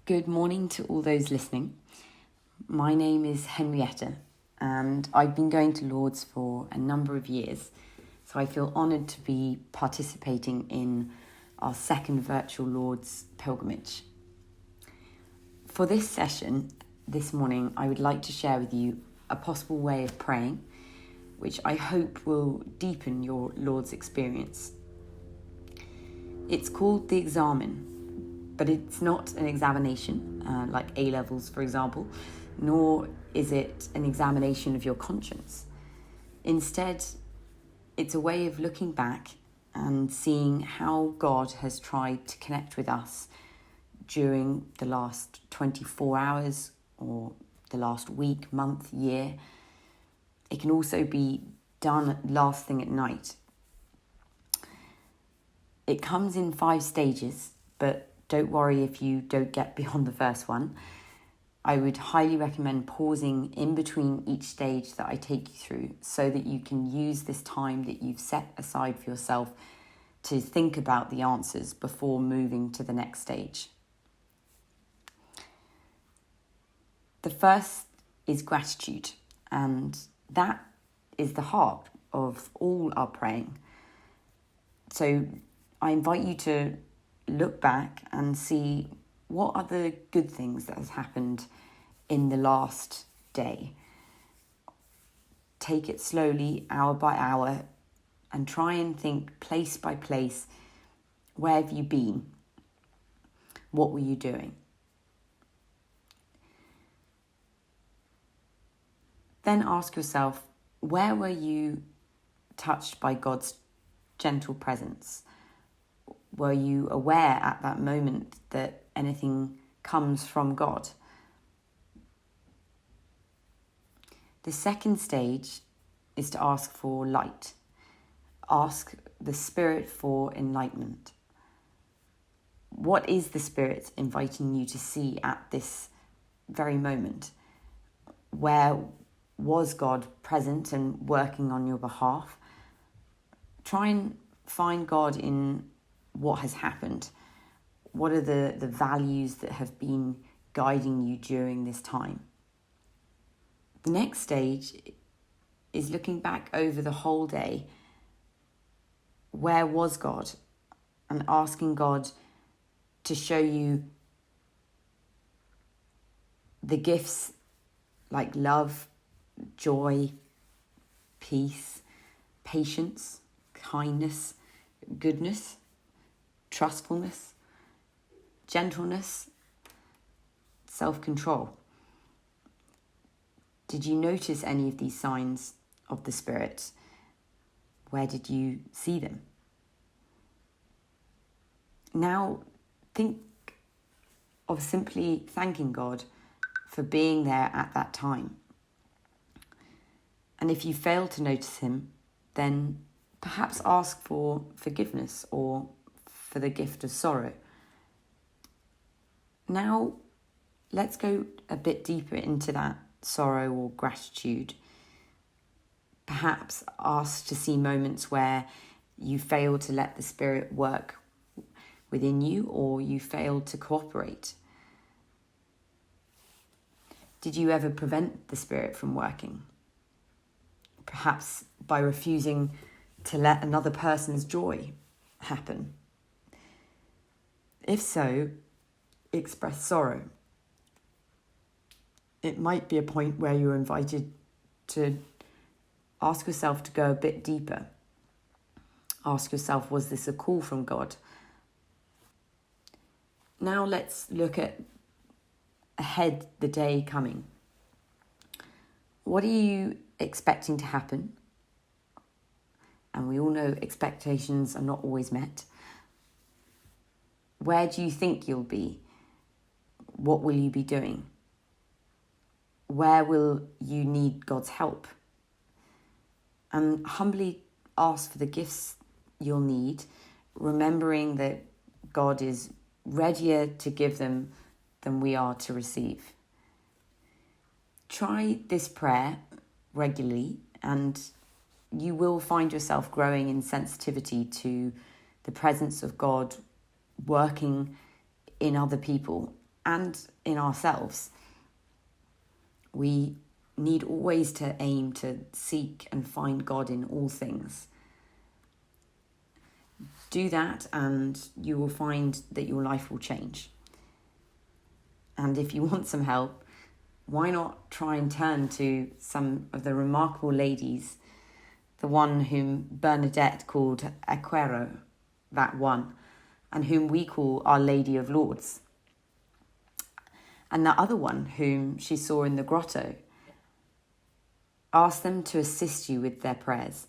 Good morning to all those listening. My name is Henrietta and I've been going to Lourdes for a number of years, so I feel honoured to be participating in our second virtual Lourdes pilgrimage. For this session this morning, I would like to share with you a possible way of praying, which I hope will deepen your Lourdes experience. It's called the Examen, but it's not an examination like A-levels, for example, nor is it an examination of your conscience. Instead, it's a way of looking back and seeing how God has tried to connect with us during the last 24 hours or the last week, month, year. It can also be done last thing at night. It comes in 5 stages, but don't worry if you don't get beyond the first one. I would highly recommend pausing in between each stage that I take you through so that you can use this time that you've set aside for yourself to think about the answers before moving to the next stage. The first is gratitude, and that is the heart of all our praying. So I invite you to look back and see what are the good things that has happened in the last day. Take it slowly, hour by hour, and try and think place by place, where have you been? What were you doing? Then ask yourself, where were you touched by God's gentle presence? Were you aware at that moment that anything comes from God? The second stage is to ask for light. Ask the Spirit for enlightenment. What is the Spirit inviting you to see at this very moment? Where was God present and working on your behalf? Try and find God in what has happened. What are the values that have been guiding you during this time? The next stage is looking back over the whole day. Where was God? And asking God to show you the gifts like love, joy, peace, patience, kindness, goodness, trustfulness, gentleness, self-control. Did you notice any of these signs of the Spirit? Where did you see them? Now think of simply thanking God for being there at that time. And if you fail to notice him, then perhaps ask for forgiveness or for the gift of sorrow. Now, let's go a bit deeper into that sorrow or gratitude. Perhaps ask to see moments where you failed to let the Spirit work within you or you failed to cooperate. Did you ever prevent the Spirit from working? Perhaps by refusing to let another person's joy happen. If so, express sorrow. It might be a point where you're invited to ask yourself to go a bit deeper. Ask yourself, was this a call from God? Now let's look at ahead the day coming. What are you expecting to happen? And we all know expectations are not always met. Where do you think you'll be? What will you be doing? Where will you need God's help? And humbly ask for the gifts you'll need, remembering that God is readier to give them than we are to receive. Try this prayer regularly and you will find yourself growing in sensitivity to the presence of God working in other people and in ourselves. We need always to aim to seek and find God in all things. Do that and you will find that your life will change. And if you want some help, why not try and turn to some of the remarkable ladies, the one whom Bernadette called Aquero, that one, and whom we call Our Lady of Lourdes, and the other one whom she saw in the grotto. Ask them to assist you with their prayers,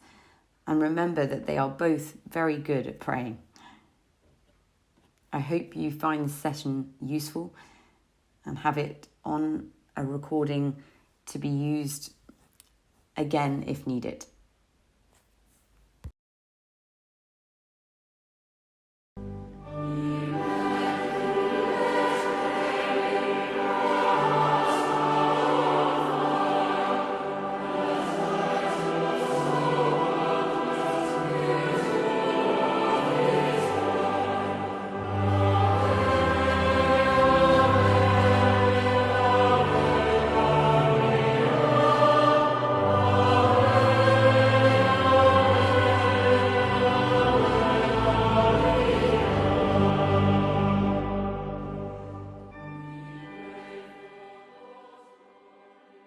and remember that they are both very good at praying. I hope you find this session useful and have it on a recording to be used again if needed.